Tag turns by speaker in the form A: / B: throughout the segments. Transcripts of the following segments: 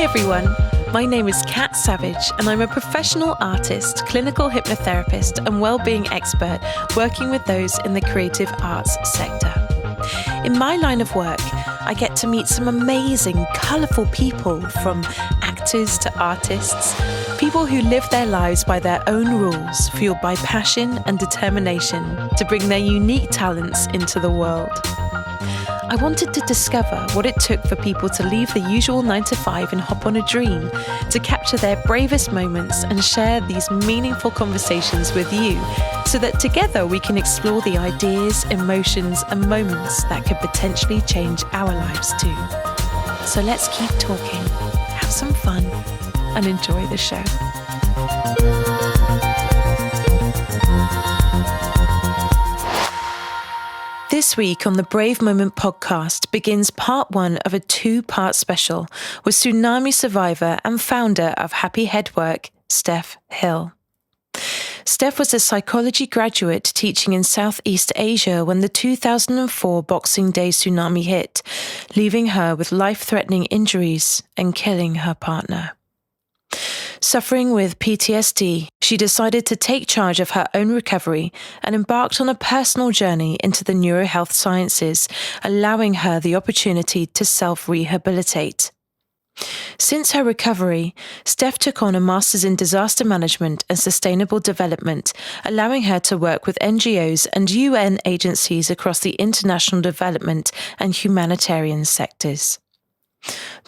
A: everyone, my name is Kat Savage and I'm a professional artist, clinical hypnotherapist and well-being expert working with those in the creative arts sector. In my line of work, I get to meet some amazing, colourful people, from actors to artists, people who live their lives by their own rules, fueled by passion and determination to bring their unique talents into the world. I wanted to discover what it took for people to leave the usual 9 to 5 and hop on a dream, to capture their bravest moments and share these meaningful conversations with you, so that together we can explore the ideas, emotions and moments that could potentially change our lives too. So let's keep talking, have some fun and enjoy the show. This week on the Brave Moment podcast begins part 1 of a 2-part special with tsunami survivor and founder of Happy Headwork, Steph Hill. Steph was a psychology graduate teaching in Southeast Asia when the 2004 Boxing Day Tsunami hit, leaving her with life-threatening injuries and killing her partner. Suffering with PTSD, she decided to take charge of her own recovery and embarked on a personal journey into the neurohealth sciences, allowing her the opportunity to self-rehabilitate. Since her recovery, Steph took on a master's in disaster management and sustainable development, allowing her to work with NGOs and UN agencies across the international development and humanitarian sectors.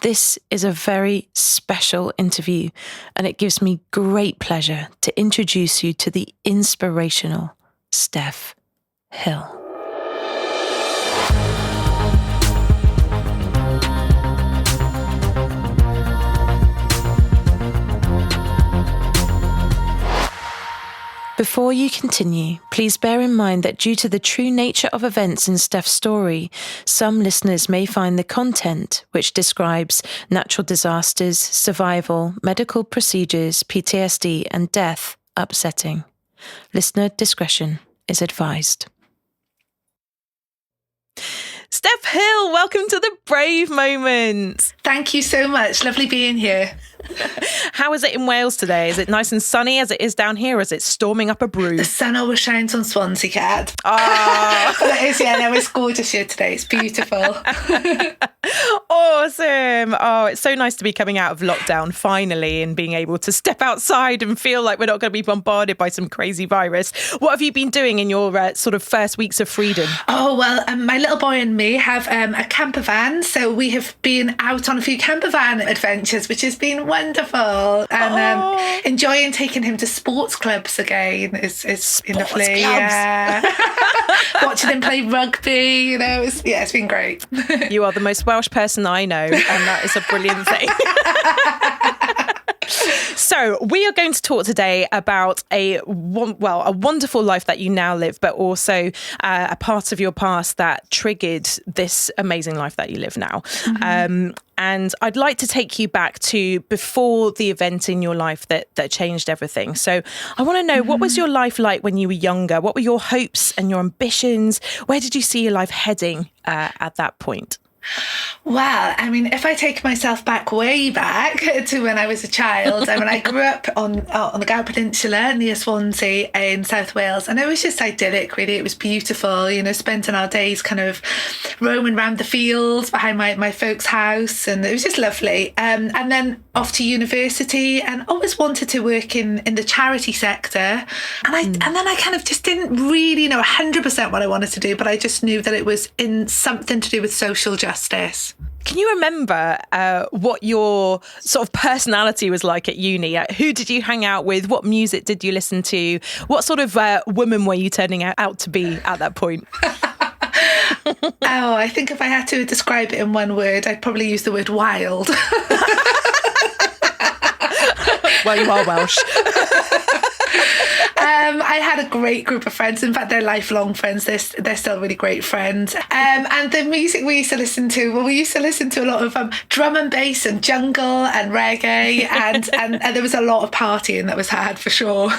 A: This is a very special interview, and it gives me great pleasure to introduce you to the inspirational Steph Hill. Before you continue, please bear in mind that due to the true nature of events in Steph's story, some listeners may find the content, which describes natural disasters, survival, medical procedures, PTSD, and death, upsetting. Listener discretion is advised. Steph Hill, welcome to the Brave Moment.
B: Thank you so much. Lovely being here.
A: How is it in Wales today? Is it nice and sunny as it is down here, or is it storming up a brew?
B: The sun always shines on Swansea, Cat.
A: Oh.
B: But it is, it's gorgeous here today. It's beautiful.
A: Awesome. Oh, it's so nice to be coming out of lockdown finally and being able to step outside and feel like we're not going to be bombarded by some crazy virus. What have you been doing in your sort of first weeks of freedom?
B: Oh, well, my little boy and me have a camper van. So we have been out on a few camper van adventures, which has been wonderful. And enjoying taking him to sports clubs again. It's been lovely.
A: Clubs.
B: Yeah. Watching him play rugby, it's been great.
A: You are the most Welsh person I know, and that is a brilliant thing. So we are going to talk today about a wonderful life that you now live, but also a part of your past that triggered this amazing life that you live now. Mm-hmm. And I'd like to take you back to before the event in your life that changed everything. So I want to know, what was your life like when you were younger? What were your hopes and your ambitions? Where did you see your life heading at that point?
B: Well, if I take myself way back to when I was a child, I grew up on the Gower Peninsula near Swansea in South Wales, and it was just idyllic, really. It was beautiful, spending our days kind of roaming around the fields behind my folks' house, and it was just lovely. And then off to university, and always wanted to work in the charity sector. And then I kind of just didn't really know 100% what I wanted to do, but I just knew that it was in something to do with social justice.
A: Can you remember what your sort of personality was like at uni? Who did you hang out with? What music did you listen to? What sort of woman were you turning out to be at that point?
B: I think if I had to describe it in one word, I'd probably use the word wild.
A: Well, you are Welsh.
B: I had a great group of friends. In fact, they're lifelong friends. They're still really great friends. And the music we used to listen to, well, we used to listen to a lot of drum and bass and jungle and reggae, and there was a lot of partying that was had for sure.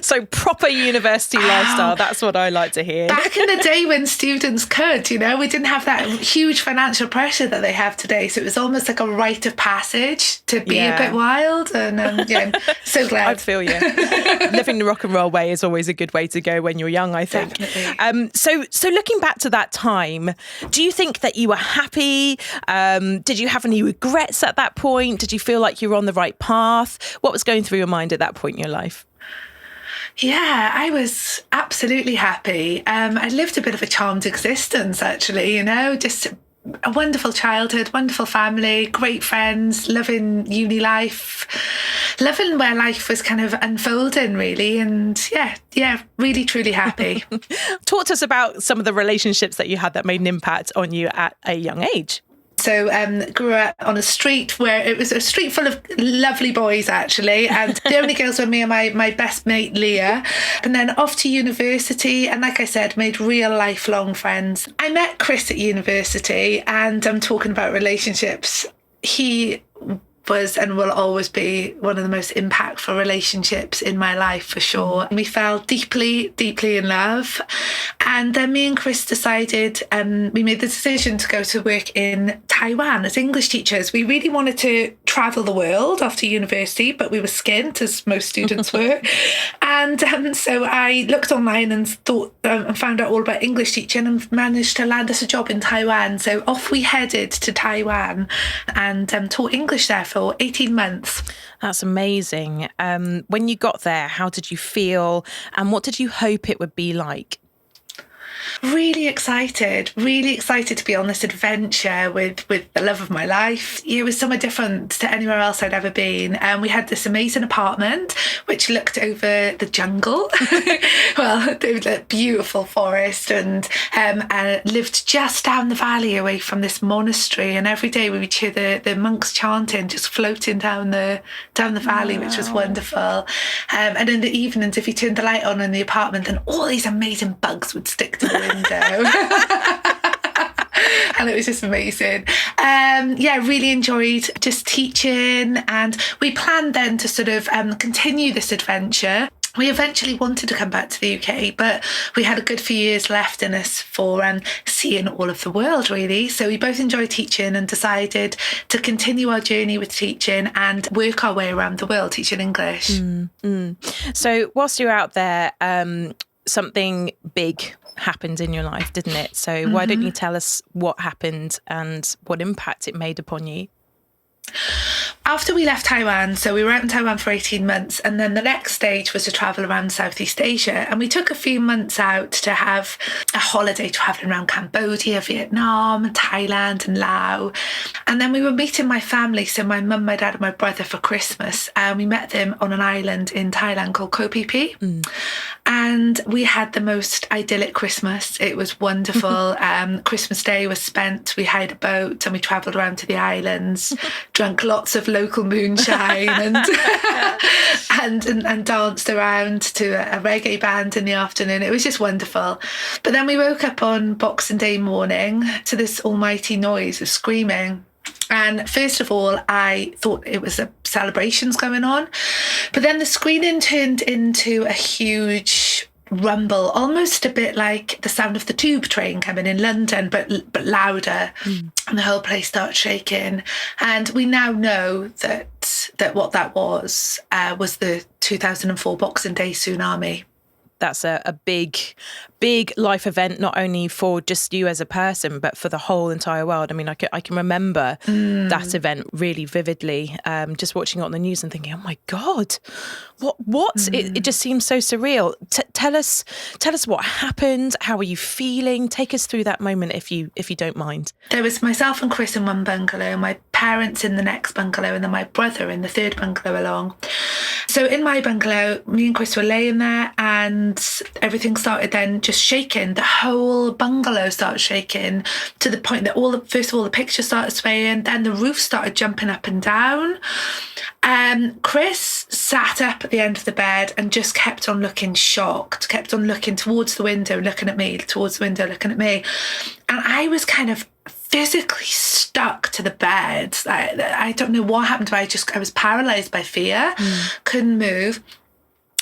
A: So proper university lifestyle. That's what I like to hear.
B: Back in the day when students could, we didn't have that huge financial pressure that they have today. So it was almost like a rite of passage to be a bit wild. And so glad.
A: I feel you. Living the rock and roll way is always a good way to go when you're young, I think.
B: Definitely.
A: So looking back to that time, do you think that you were happy? Did you have any regrets at that point? Did you feel like you were on the right path? What was going through your mind at that point in your life?
B: Yeah, I was absolutely happy. I lived a bit of a charmed existence, actually, just a wonderful childhood, wonderful family, great friends, loving uni life, loving where life was kind of unfolding, really. And yeah, really, truly happy.
A: Talk to us about some of the relationships that you had that made an impact on you at a young age.
B: So grew up on a street where it was a street full of lovely boys, actually. And the only girls were me and my best mate, Leah. And then off to university. And like I said, made real lifelong friends. I met Chris at university, and I'm talking about relationships. He was and will always be one of the most impactful relationships in my life, for sure. We fell deeply, deeply in love. And then me and Chris decided, we made the decision to go to work in Taiwan as English teachers. We really wanted to travel the world after university, but we were skint, as most students were. And so I looked online and thought and found out all about English teaching and managed to land us a job in Taiwan. So off we headed to Taiwan and taught English there for 18 months.
A: That's amazing. When you got there, how did you feel and what did you hope it would be like?
B: Really excited to be on this adventure with the love of my life. It was somewhere different to anywhere else I'd ever been. And we had this amazing apartment which looked over the jungle. Well, the beautiful forest, and lived just down the valley away from this monastery. And every day we would hear the monks chanting, just floating down the valley, which was wonderful. And in the evenings, if you turned the light on in the apartment, then all these amazing bugs would stick to the window. And it was just amazing. Really enjoyed just teaching, and we planned then to sort of continue this adventure. We eventually wanted to come back to the UK, but we had a good few years left in us for seeing all of the world, really. So we both enjoyed teaching and decided to continue our journey with teaching and work our way around the world teaching English.
A: So whilst you're out there, something big happened in your life, didn't it? So why don't you tell us what happened and what impact it made upon you?
B: After we left Taiwan, so we were out in Taiwan for 18 months, and then the next stage was to travel around Southeast Asia. And we took a few months out to have a holiday traveling around Cambodia, Vietnam, Thailand and Laos. And then we were meeting my family, so my mum, my dad and my brother, for Christmas. And we met them on an island in Thailand called Koh Phi Phi. And we had the most idyllic Christmas. It was wonderful. Christmas Day was spent, we hired a boat and we travelled around to the islands, drank lots of local moonshine and danced around to a reggae band in the afternoon. It was just wonderful. But then we woke up on Boxing Day morning to this almighty noise of screaming. And first of all, I thought it was a celebrations going on. But then the screaming turned into a huge rumble, almost a bit like the sound of the tube train coming in London, but louder. And the whole place started shaking. And we now know that what that was the 2004 Boxing Day Tsunami.
A: That's a big life event, not only for just you as a person, but for the whole entire world. I mean, I can remember that event really vividly, just watching it on the news and thinking, oh my God, what? It just seems so surreal. Tell us what happened. How are you feeling? Take us through that moment if you don't mind.
B: There was myself and Chris in one bungalow, my parents in the next bungalow, and then my brother in the third bungalow along. So in my bungalow, me and Chris were laying there, and everything started then just shaking. The whole bungalow started shaking to the point that first of all, the pictures started swaying, then the roof started jumping up and down. Chris sat up at the end of the bed and just kept on looking shocked, kept on looking towards the window, looking at me, towards the window, looking at me. And I was kind of physically stuck to the bed. I don't know what happened to me. I was paralyzed by fear, couldn't move.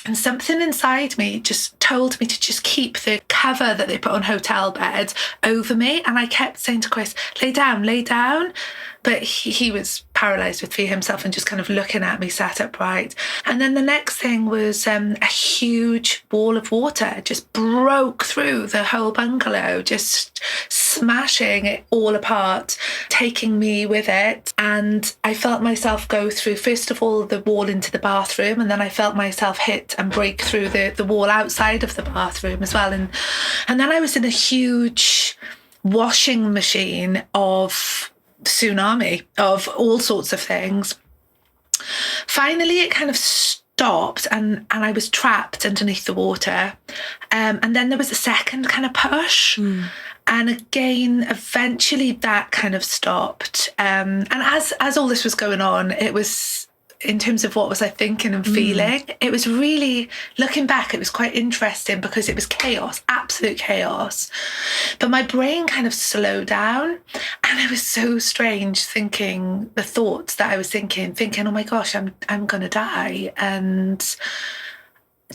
B: And something inside me just told me to just keep the cover that they put on hotel beds over me. And I kept saying to Chris, lay down, lay down. But he was paralysed with fear himself and just kind of looking at me, sat upright. And then the next thing was a huge wall of water just broke through the whole bungalow, just smashing it all apart, taking me with it. And I felt myself go through, first of all, the wall into the bathroom, and then I felt myself hit and break through the wall outside of the bathroom as well. And then I was in a huge washing machine of tsunami, of all sorts of things. Finally, it kind of stopped and I was trapped underneath the water. And then there was a second kind of push. And again, eventually that kind of stopped. And as all this was going on, it was, in terms of what was I thinking and feeling, it was really, looking back, it was quite interesting because it was chaos, absolute chaos. But my brain kind of slowed down, and it was so strange thinking the thoughts that I was thinking, oh my gosh, I'm going to die. And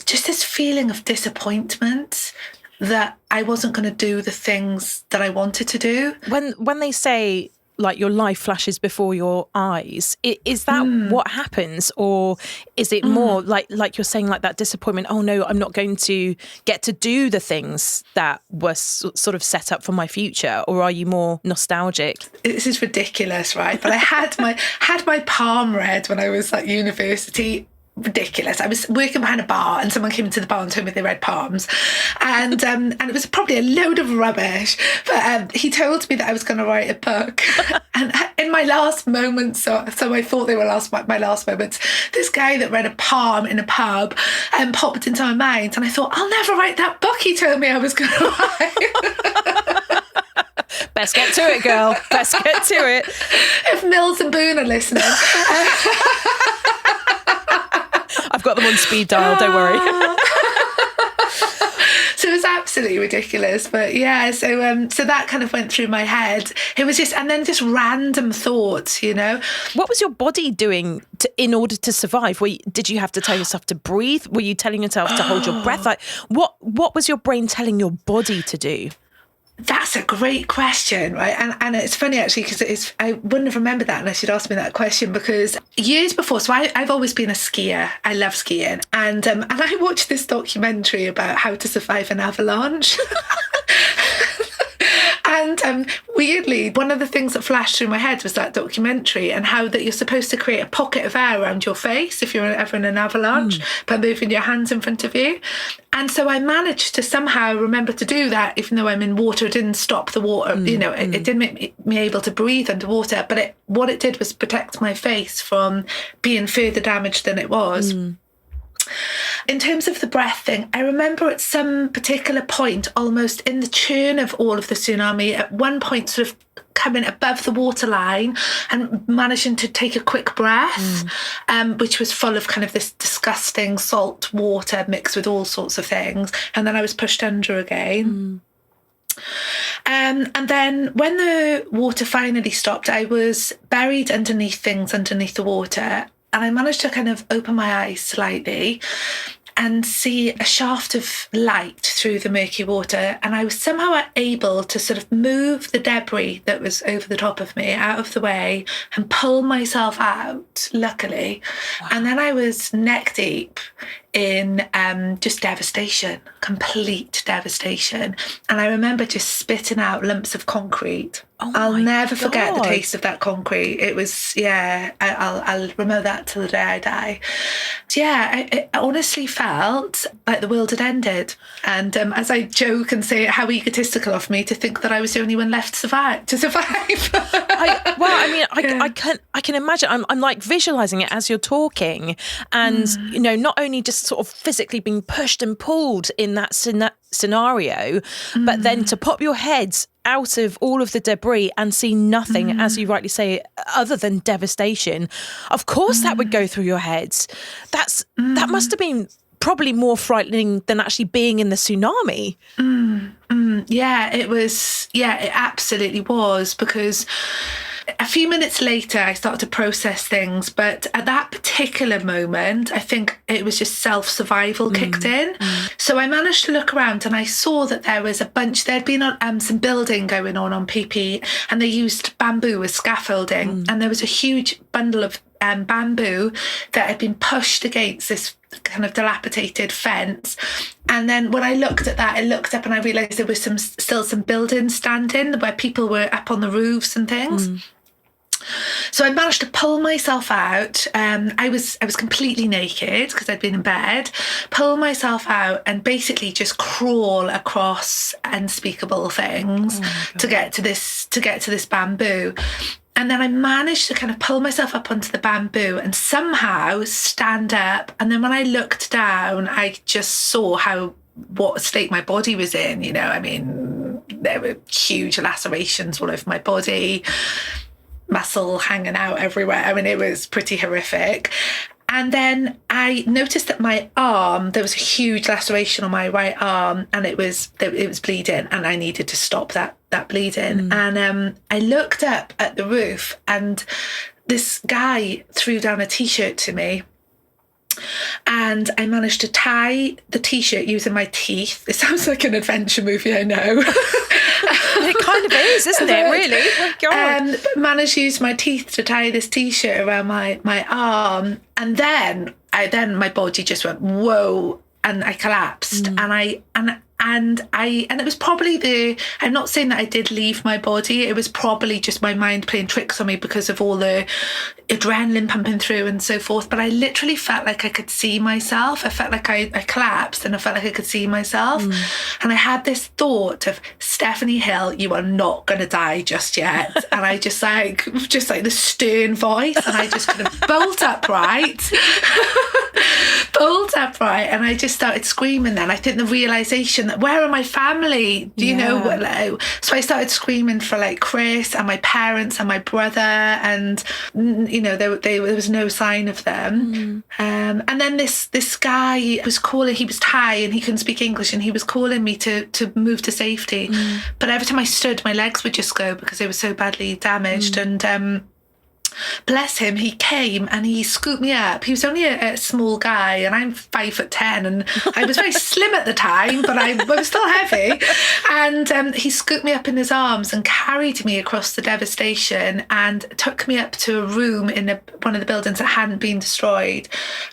B: just this feeling of disappointment that I wasn't going to do the things that I wanted to do.
A: When they say, like, your life flashes before your eyes, is that what happens, or is it more like you're saying, like that disappointment? Oh no, I'm not going to get to do the things that were sort of set up for my future, or are you more nostalgic?
B: This is ridiculous, right? But I had my palm read when I was at university. Ridiculous. I was working behind a bar and someone came into the bar and told me they read palms, and it was probably a load of rubbish, but he told me that I was going to write a book. And in my last moments, so I thought they were my last moments, this guy that read a palm in a pub popped into my mind, and I thought, I'll never write that book he told me I was going to write.
A: Best get to it, girl. Best get to it.
B: If Mills and Boone are listening.
A: I've got them on speed dial, don't worry.
B: So it was absolutely ridiculous. But yeah, so that kind of went through my head. It was just, and then just random thoughts, you know.
A: What was your body doing in order to survive? Did you have to tell yourself to breathe? Were you telling yourself to hold your breath? Like, what was your brain telling your body to do?
B: That's a great question, right? And it's funny actually, because I wouldn't have remembered that unless you'd asked me that question, because years before, so I've always been a skier. I love skiing, and I watched this documentary about how to survive an avalanche. And weirdly, one of the things that flashed through my head was that documentary, and how that you're supposed to create a pocket of air around your face if you're ever in an avalanche by moving your hands in front of you. And so I managed to somehow remember to do that, even though I'm in water. It didn't stop the water, you know, it didn't make me able to breathe underwater, but what it did was protect my face from being further damaged than it was. In terms of the breath thing, I remember at some particular point, almost in the churn of all of the tsunami, at one point sort of coming above the waterline and managing to take a quick breath, which was full of kind of this disgusting salt water mixed with all sorts of things. And then I was pushed under again. And then when the water finally stopped, I was buried underneath things underneath the water. And I managed to kind of open my eyes slightly and see a shaft of light through the murky water. And I was somehow able to sort of move the debris that was over the top of me out of the way and pull myself out, luckily. Wow. And then I was neck deep in just devastation, complete devastation. And I remember just spitting out lumps of concrete. I'll never forget the taste of that concrete. It was, I'll remember that till the day I die. Yeah, it honestly felt felt like the world had ended. And as I joke and say, how egotistical of me to think that I was the only one left to survive.
A: I can imagine. I'm like visualizing it as you're talking, and not only just sort of physically being pushed and pulled in that scenario, but then to pop your head out of all of the debris and see nothing, as you rightly say, other than devastation. Of course, that would go through your head. That must have been probably more frightening than actually being in the tsunami.
B: Yeah, it was. Yeah, it absolutely was, because a few minutes later, I started to process things. But at that particular moment, I think it was just self-survival kicked in. So I managed to look around and I saw that there was there'd been some building going on PP, and they used bamboo as scaffolding. And there was a huge bundle of bamboo that had been pushed against this kind of dilapidated fence. And then when I looked at that, I looked up and I realised there was still some buildings standing where people were up on the roofs and things. So I managed to pull myself out. I was completely naked because I'd been in bed. Pull myself out and basically just crawl across unspeakable things to get to this bamboo. And then I managed to kind of pull myself up onto the bamboo and somehow stand up. And then when I looked down, I just saw what state my body was in. I mean, there were huge lacerations all over my body, muscle hanging out everywhere. I mean, it was pretty horrific. And then I noticed that my arm, there was a huge laceration on my right arm, and it was bleeding, and I needed to stop that bleeding. And I looked up at the roof, and this guy threw down a T-shirt to me. And I managed to tie the T-shirt using my teeth. It sounds like an adventure movie, I know.
A: It kind of is, isn't it? Really? Oh, God.
B: Managed to use my teeth to tie this T-shirt around my arm, and then my body just went whoa, and I collapsed, and it was probably I'm not saying that I did leave my body. It was probably just my mind playing tricks on me because of all the adrenaline pumping through and so forth. But I literally felt like I could see myself. I felt like I collapsed, and I felt like I could see myself. And I had this thought of, Stephanie Hill, you are not going to die just yet. And I just like the stern voice, and I just kind of bolt upright, and I just started screaming. Then I think the realization that, where are my family? Do you know what? So I started screaming for like Chris and my parents and my brother, and there was no sign of them. And then this guy was calling. He was Thai and he couldn't speak English, and he was calling me to move to safety. But every time I stood, my legs would just go because they were so badly damaged. And bless him, he came and he scooped me up. He was only a small guy, and I'm 5'10", and I was very slim at the time, but I was still heavy. And he scooped me up in his arms and carried me across the devastation and took me up to a room in one of the buildings that hadn't been destroyed.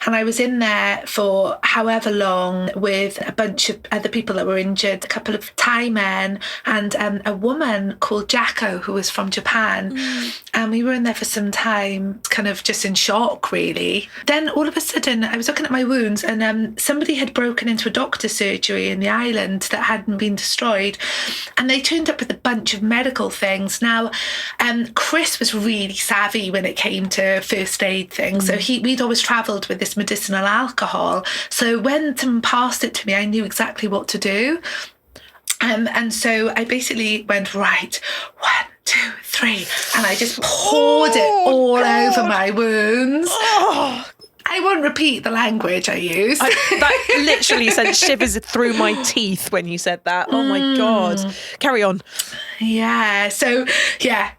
B: And I was in there for however long with a bunch of other people that were injured, a couple of Thai men and a woman called Jacko who was from Japan. And we were in there for some time, kind of just in shock, really. Then all of a sudden, I was looking at my wounds, and somebody had broken into a doctor's surgery in the island that hadn't been destroyed, and they turned up with a bunch of medical things. Now, Chris was really savvy when it came to first aid things, so we'd always travelled with this medicinal alcohol. So when someone passed it to me, I knew exactly what to do. And so I basically went, right, 1, 2, 3, and I just poured it all over my wounds. I won't repeat the language I used.
A: That literally sent shivers through my teeth when you said that. Oh my God. Carry on.
B: Yeah. So, yeah.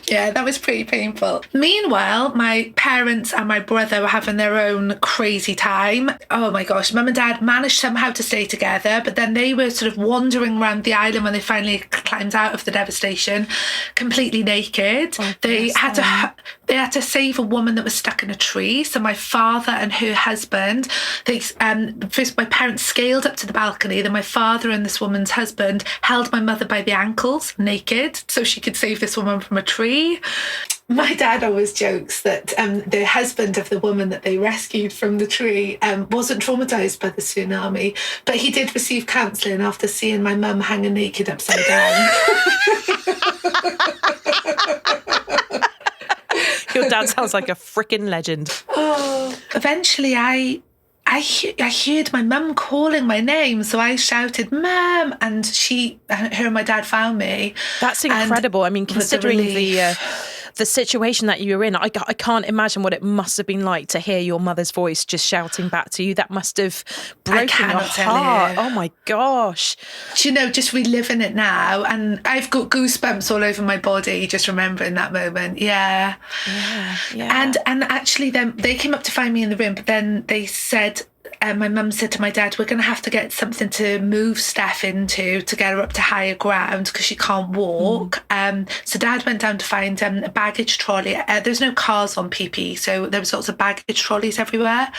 B: Yeah, that was pretty painful. Meanwhile, my parents and my brother were having their own crazy time. Oh my gosh, Mum and Dad managed somehow to stay together, but then they were sort of wandering around the island when they finally climbed out of the devastation, completely naked. They had to save a woman that was stuck in a tree. So my father and her husband, first my parents scaled up to the balcony, then my father and this woman's husband held my mother by the ankles, naked, so she could save this woman from a tree. My dad always jokes that the husband of the woman that they rescued from the tree wasn't traumatised by the tsunami, but he did receive counselling after seeing my mum hanging naked upside down.
A: Your dad sounds like a freaking legend.
B: Oh, eventually I heard my mum calling my name, so I shouted, "Mum!" and her and my dad found me.
A: That's incredible. I mean, considering the situation that you were in, I can't imagine what it must have been like to hear your mother's voice just shouting back to you. That must have broken your heart. Oh my gosh.
B: Do you know, just reliving it now, and I've got goosebumps all over my body just remembering that moment. Yeah. And actually then they came up to find me in the room, but then they said, my mum said to my dad, "We're going to have to get something to move Steph into to get her up to higher ground because she can't walk." So Dad went down to find a baggage trolley. There's no cars on PP, so there was lots of baggage trolleys everywhere.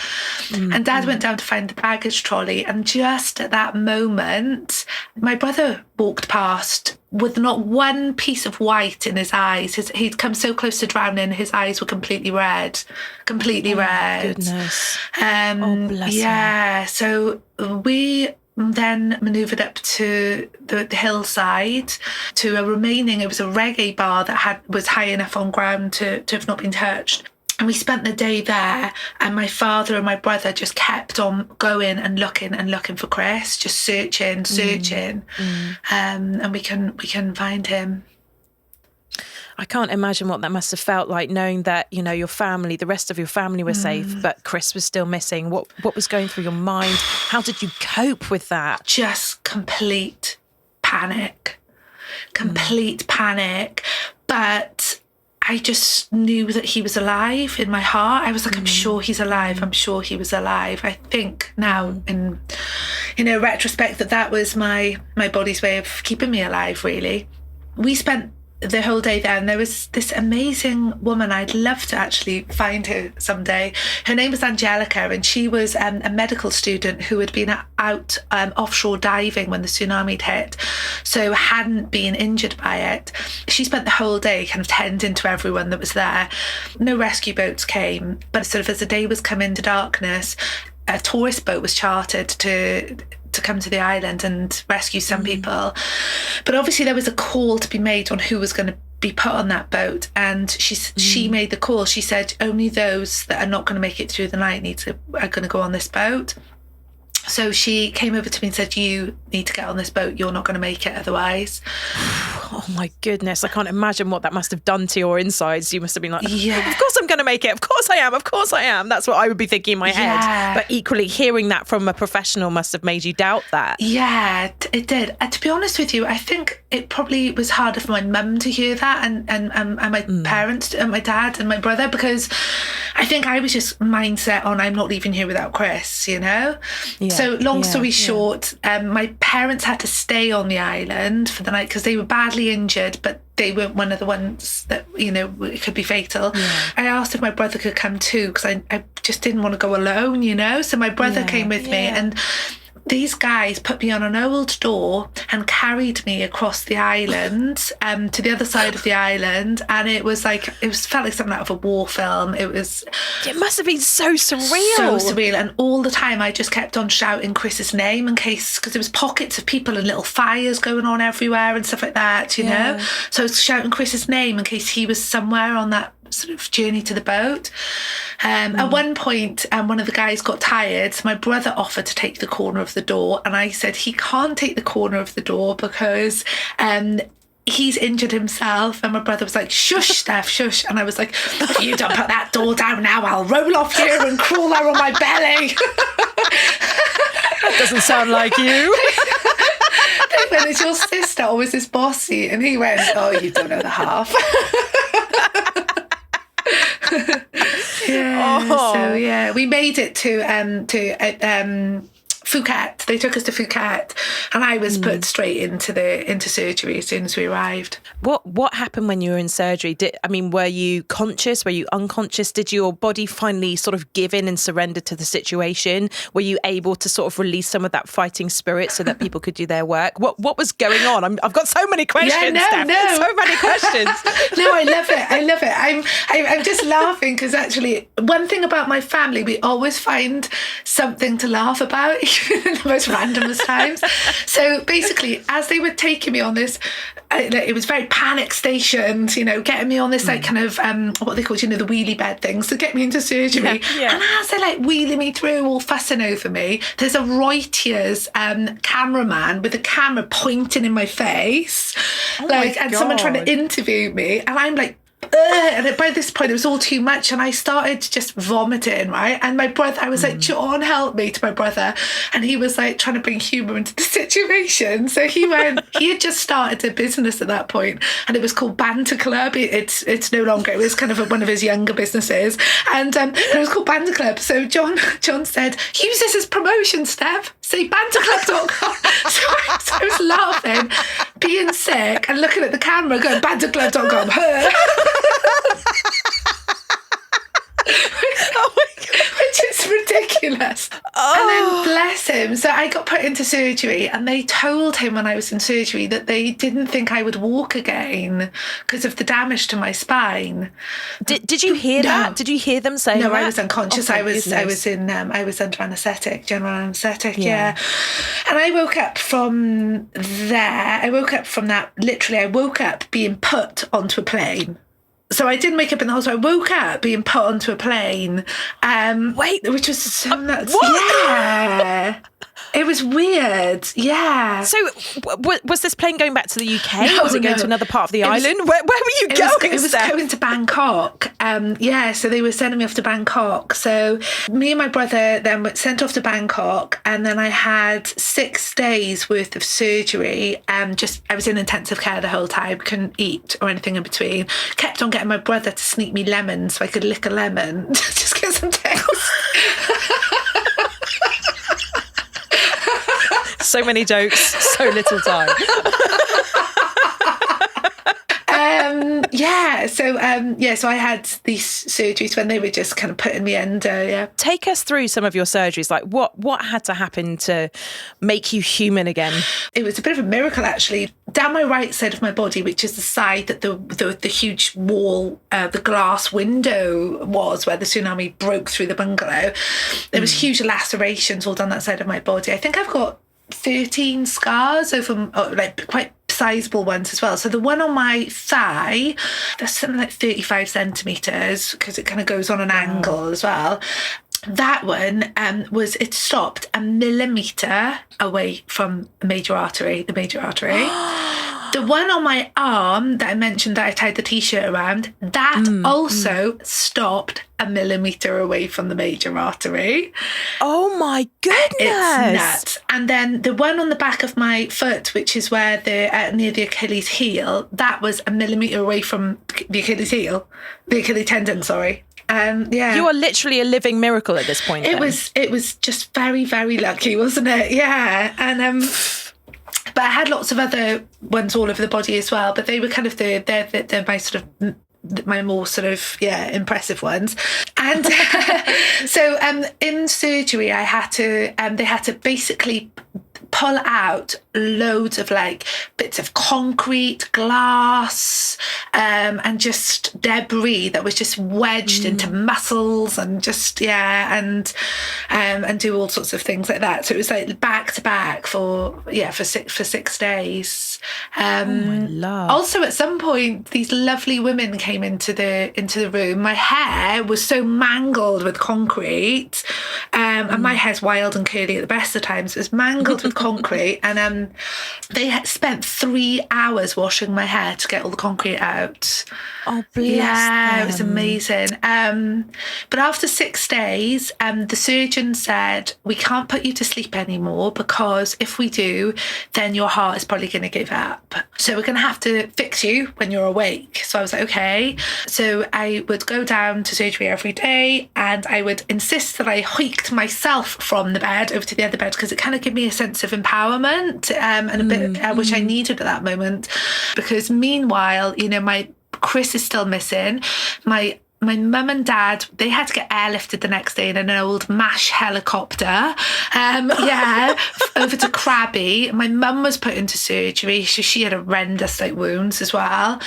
B: And Dad went down to find the baggage trolley, and just at that moment, my brother walked past with not one piece of white in his eyes. He'd come so close to drowning, his eyes were completely red. Red.
A: Goodness.
B: Bless him. So we then manoeuvred up to the hillside to it was a reggae bar that was high enough on ground to have not been touched. And we spent the day there, and my father and my brother just kept on going and looking for Chris, just searching. And we can find him.
A: I can't imagine what that must have felt like, knowing that, you know, your family, the rest of your family were safe, but Chris was still missing. What was going through your mind? How did you cope with that?
B: Just complete panic. But I just knew that he was alive in my heart. I was like, I'm sure he's alive. I'm sure he was alive. I think now in retrospect that was my body's way of keeping me alive, really. We spent the whole day there, and there was this amazing woman. I'd love to actually find her someday. Her name was Angelica, and she was a medical student who had been out offshore diving when the tsunami hit, so hadn't been injured by it. She spent the whole day kind of tending to everyone that was there. No rescue boats came, but sort of as the day was coming to darkness, a tourist boat was chartered to come to the island and rescue some people. But obviously there was a call to be made on who was going to be put on that boat, and she made the call. She said only those that are not going to make it through the night are going to go on this boat. So she came over to me and said, "You need to get on this boat. You're not going to make it otherwise."
A: Oh my goodness. I can't imagine what that must have done to your insides. You must have been like,
B: yeah,
A: of course I'm going to make it. Of course I am. That's what I would be thinking in my head. But equally, hearing that from a professional must have made you doubt that.
B: Yeah, it did. To be honest with you, I think it probably was harder for my mum to hear that and my parents, and my dad and my brother, because I think I was just mindset on, I'm not leaving here without Chris, you know? Yeah. So long story short, my parents had to stay on the island for the night because they were badly injured, but they weren't one of the ones that, it could be fatal. Yeah. I asked if my brother could come too, because I just didn't want to go alone, So my brother came with me, and these guys put me on an old door and carried me across the island to the other side of the island, and it felt like something out of a war film. It
A: must have been so surreal.
B: And all the time I just kept on shouting Chris's name because there was pockets of people and little fires going on everywhere and stuff like that, you know. So I was shouting Chris's name in case he was somewhere on that sort of journey to the boat. At one point, one of the guys got tired, so my brother offered to take the corner of the door, and I said he can't take the corner of the door because he's injured himself. And my brother was like, "Shush, Steph, shush." And I was like, "If you don't put that door down now, I'll roll off here and crawl out on my belly."
A: That doesn't sound like you.
B: They went, "Is your sister always this bossy?" And he went, "Oh, you don't know the half." So we made it to Phuket. They took us to Phuket, and I was put straight into surgery as soon as we arrived.
A: What happened when you were in surgery? Were you conscious? Were you unconscious? Did your body finally sort of give in and surrender to the situation? Were you able to sort of release some of that fighting spirit so that people could do their work? What was going on? I've got so many questions, Steph.
B: No.
A: So many questions.
B: No, I love it. I'm just laughing because actually one thing about my family, we always find something to laugh about, even in the most randomest times. So basically, as they were taking me on this, it was very panic stationed, getting me on this like kind of what they call, the wheelie bed things to get me into surgery. Yeah. And as they're like wheeling me through, all fussing over me, there's a Reuters cameraman with a camera pointing in my face, and someone trying to interview me, and I'm like, and by this point it was all too much, and I started just vomiting, right? And my brother, I was like, John, help me, to my brother, and he was like trying to bring humour into the situation. So he had just started a business at that point, and it was called Banter Club. It's no longer, it was kind of one of his younger businesses, and it was called Banter Club. So John said, use this as promotion, Steph, say banterclub.com. so I was laughing, being sick, and looking at the camera going, banterclub.com.
A: Oh my God.
B: Which is ridiculous. And then bless him. So I got put into surgery, and they told him when I was in surgery that they didn't think I would walk again because of the damage to my spine.
A: Did you hear that? Did you hear them saying that?
B: No, I was unconscious. I was under anaesthetic, general anaesthetic. Yeah. And I woke up from there. I woke up from that. Literally, I woke up being put onto a plane. So I didn't wake up in the hospital. I woke up being put onto a plane. Which was so nuts.
A: What?
B: Yeah. It was weird. Yeah.
A: So was this plane going back to the UK? No, was it going to another part of the island? Where were you going?
B: It was going to Bangkok. So they were sending me off to Bangkok. So me and my brother then were sent off to Bangkok, and then I had 6 days worth of surgery. I was in intensive care the whole time, couldn't eat or anything in between. Kept on getting my brother to sneak me lemons so I could lick a lemon. Just get some taste.
A: So many jokes, so little time.
B: So I had these surgeries when they were just kind of putting me under. Yeah.
A: Take us through some of your surgeries. Like what had to happen to make you human again?
B: It was a bit of a miracle, actually. Down my right side of my body, which is the side that the huge wall, the glass window was, where the tsunami broke through the bungalow, there was huge lacerations all down that side of my body. I think I've got 13 scars over, like quite sizable ones as well. So the one on my thigh, that's something like 35 centimetres, because it kind of goes on an angle as well. That one it stopped a millimetre away from the major artery. The one on my arm that I mentioned that I tied the t-shirt around, that also stopped a millimetre away from the major artery.
A: Oh my goodness.
B: It's nuts. And then the one on the back of my foot, which is where near the Achilles heel, that was a millimetre away from the Achilles tendon, sorry. You are literally a living miracle at this point. It was just very, very lucky, wasn't it? Yeah. And but I had lots of other ones all over the body as well, but they were kind of they're my sort of my more sort of impressive ones. And so in surgery they had to basically pull out loads of like bits of concrete, glass, and just debris that was just wedged into muscles, and just and do all sorts of things like that. So it was like back to back for 6 days.
A: Oh my love.
B: Also, at some point, these lovely women came into the room. My hair was so mangled with concrete, and my hair's wild and curly at the best of times. It was mangled with concrete. concrete, and they had spent 3 hours washing my hair to get all the concrete out.
A: Oh, bless
B: Yeah,
A: them.
B: it was amazing. But after 6 days, the surgeon said, we can't put you to sleep anymore, because if we do, then your heart is probably going to give up. So we're going to have to fix you when you're awake. So I was like, okay. So I would go down to surgery every day, and I would insist that I hoiked myself from the bed over to the other bed, because it kind of gave me a sense of empowerment, and a bit, which I needed at that moment. Because meanwhile, you know, my Chris is still missing. My mum and dad, they had to get airlifted the next day in an old MASH helicopter. Over to Krabi. My mum was put into surgery. So she had horrendous wounds as well.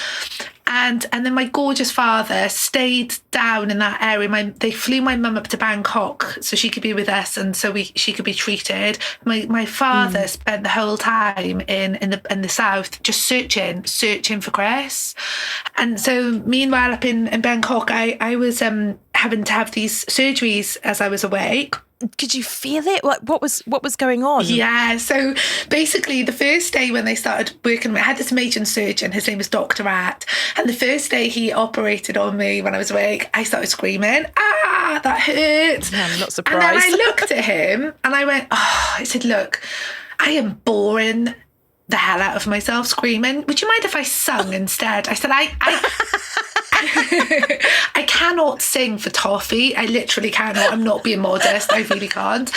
B: And then my gorgeous father stayed down in that area. They flew my mum up to Bangkok so she could be with us, and so she could be treated. My father spent the whole time in the south just searching for Chris. And so meanwhile up in Bangkok, I was having to have these surgeries as I was awake.
A: Could you feel it? What was going on?
B: Yeah, so basically the first day when they started working, I had this amazing surgeon, his name was Dr. At, and the first day he operated on me when I was awake, I started screaming, that hurt.
A: I'm not surprised.
B: And then I looked at him and I went, I said, look, I am boring the hell out of myself screaming. Would you mind if I sung instead? I said, I cannot sing for toffee. I literally cannot. I'm not being modest. I really can't.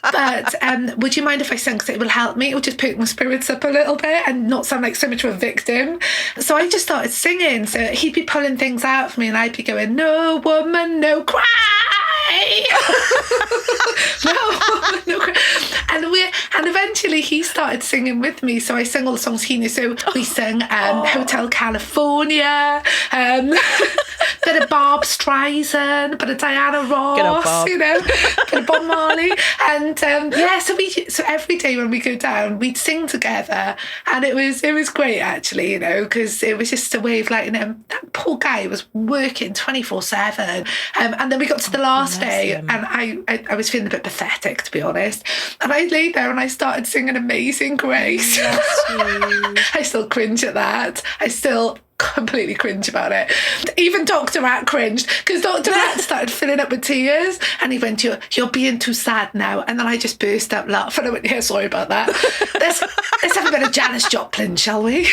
B: But would you mind if I sing? Because it will help me. It will just pick my spirits up a little bit and not sound like so much of a victim. So I just started singing. So he'd be pulling things out for me and I'd be going, no woman, no cry. no cry. And eventually he started singing with me. So I sang all the songs he knew. So we sang Hotel California, bit of Bob Streisand, bit of Diana Ross, you know, bit of Bob Marley. And so every day when we go down, we'd sing together. And it was great, actually, you know, because it was just a way of letting him. That poor guy was working 24/7. And then we got to the last day and I was feeling a bit pathetic, to be honest. And I laid there and I started singing Amazing Grace. I still cringe at that. I still completely cringe about it. Even Dr. At cringed, because Dr. At started filling up with tears and he went, you're being too sad now. And then I just burst out laughing. I went, yeah, sorry about that. Let's have a bit of Janis Joplin, shall we?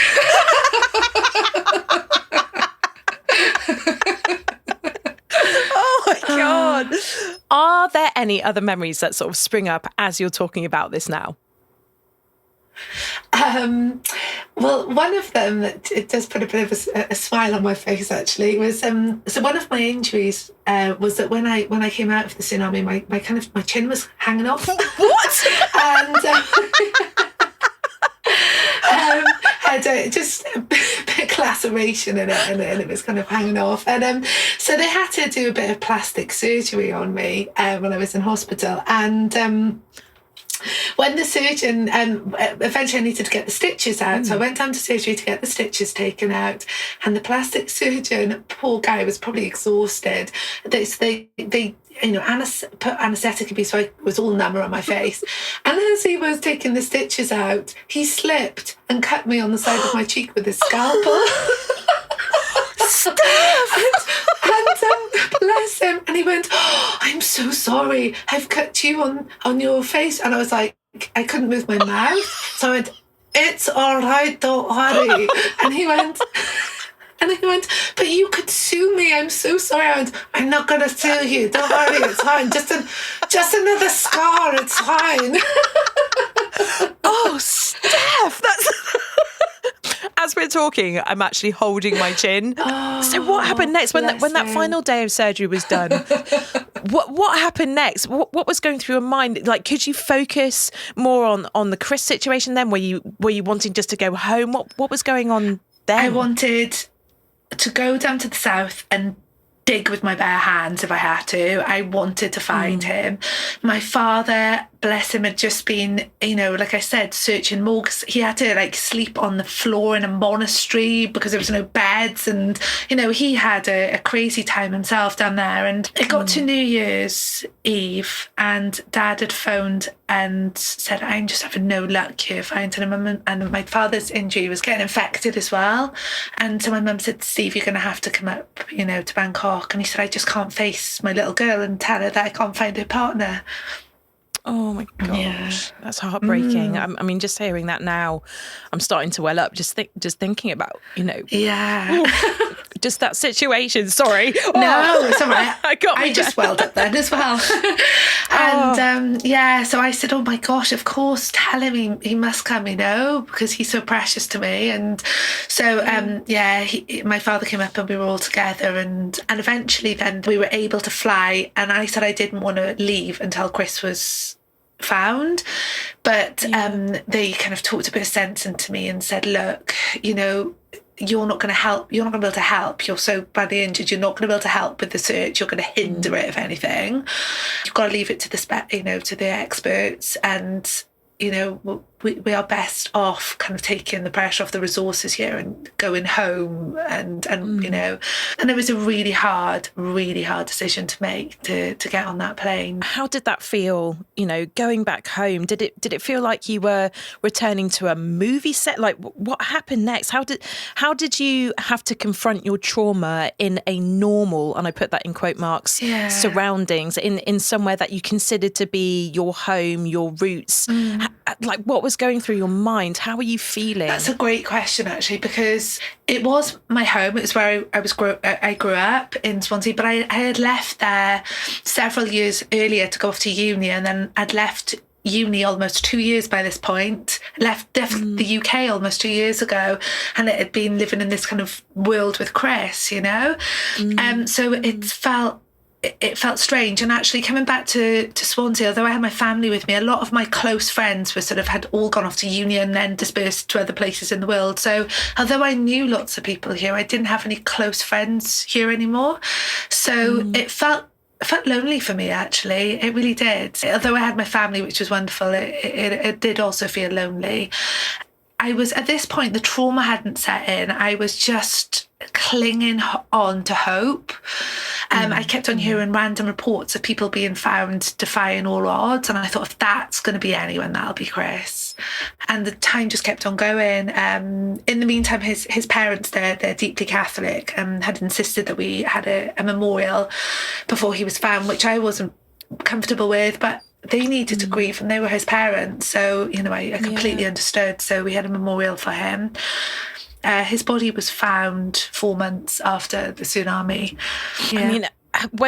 A: Oh my God. Are there any other memories that sort of spring up as you're talking about this now?
B: Well, one of them that it does put a bit of a smile on my face, actually, was so one of my injuries was that when I came out of the tsunami, my chin was hanging off.
A: What?
B: And had just a bit of laceration in it, and it was kind of hanging off. And so they had to do a bit of plastic surgery on me when I was in hospital. And when the surgeon, eventually I needed to get the stitches out. So I went down to surgery to get the stitches taken out. And the plastic surgeon, poor guy, was probably exhausted. They put anaesthetic in me, so I was all numb around my face. And as he was taking the stitches out, he slipped and cut me on the side of my cheek with his scalpel. And bless him. And he went, I'm so sorry. I've cut you on your face. And I was like, I couldn't move my mouth. So I went, it's all right, don't worry. And he went, but you could sue me. I'm so sorry. I went, I'm not going to sue you. Don't worry, it's fine. Just another scar. It's fine.
A: Oh, Steph, that's... As we're talking, I'm actually holding my chin. So what happened next when that final day of surgery was done? What happened next? What was going through your mind? Like, could you focus more on the Chris situation then? Were you wanting just to go home? What was going on then?
B: I wanted to go down to the south and dig with my bare hands if I had to. I wanted to find him. My father bless him, had just been, like I said, searching morgues. He had to like sleep on the floor in a monastery because there was no beds. And, he had a crazy time himself down there. And it got to New Year's Eve and Dad had phoned and said, I'm just having no luck here finding him. And my father's injury was getting infected as well. And so my mum said, Steve, you're going to have to come up, to Bangkok. And he said, I just can't face my little girl and tell her that I can't find her partner.
A: Oh my gosh, that's heartbreaking. I mean, just hearing that now, I'm starting to well up. Just thinking about, just that situation. Sorry,
B: no, it's all right. I just welled up then as well. And so I said, oh my gosh, of course, tell him he must come, because he's so precious to me. And so my father came up and we were all together, and eventually then we were able to fly. And I said I didn't want to leave until Chris was found, but they kind of talked a bit of sense into me and said, look, you're not going to help. You're not going to be able to help. You're so badly injured. You're not going to be able to help with the search. You're going to hinder it, if anything. You've got to leave it to to the experts. And we are best off kind of taking the pressure off the resources here and going home. And it was a really hard decision to make to get on that plane.
A: How did that feel, going back home? Did it feel like you were returning to a movie set? Like, what happened next? How did you have to confront your trauma in a normal, and I put that in quote marks, surroundings, in somewhere that you considered to be your home, your roots? Like, what was going through your mind? How were you feeling?
B: That's a great question, actually, because it was my home. It was where I grew up in Swansea, but I had left there several years earlier to go off to uni, and then I'd left uni almost 2 years by this point, left the UK almost 2 years ago, and it had been living in this kind of world with Chris, so it felt strange. And actually coming back to Swansea, although I had my family with me, a lot of my close friends were had all gone off to uni and then dispersed to other places in the world. So although I knew lots of people here, I didn't have any close friends here anymore. So it felt lonely for me, actually. It really did. Although I had my family, which was wonderful, it did also feel lonely. I was, at this point, the trauma hadn't set in. I was just clinging on to hope. I kept on hearing random reports of people being found defying all odds. And I thought, if that's going to be anyone, that'll be Chris. And the time just kept on going. In the meantime, his parents, they're deeply Catholic, had insisted that we had a memorial before he was found, which I wasn't comfortable with, but they needed to grieve and they were his parents. So, I completely understood. So we had a memorial for him. His body was found 4 months after the tsunami. Yeah.
A: I mean,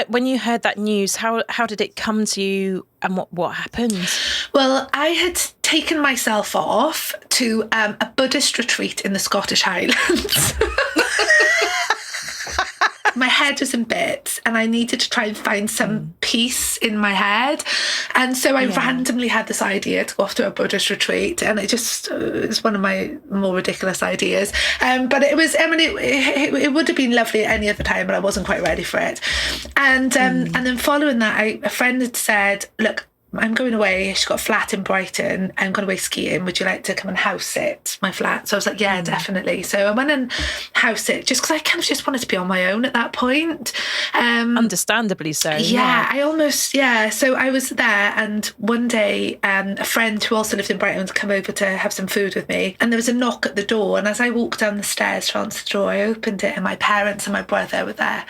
A: when you heard that news, how did it come to you, and what happened?
B: Well, I had taken myself off to a Buddhist retreat in the Scottish Highlands. My head was in bits and I needed to try and find some peace in my head. And so I randomly had this idea to go off to a Buddhist retreat, and it was one of my more ridiculous ideas. But it was, it would have been lovely at any other time, but I wasn't quite ready for it. And then following that, a friend had said, look, I'm going away. She's got a flat in Brighton. I'm going away skiing. Would you like to come and house sit my flat? So I was like, yeah, definitely. So I went and house sit just because I kind of just wanted to be on my own at that point.
A: Understandably so.
B: Yeah, I almost, So I was there, and one day a friend who also lived in Brighton had come over to have some food with me, and there was a knock at the door. And as I walked down the stairs to answer the door, I opened it, and my parents and my brother were there.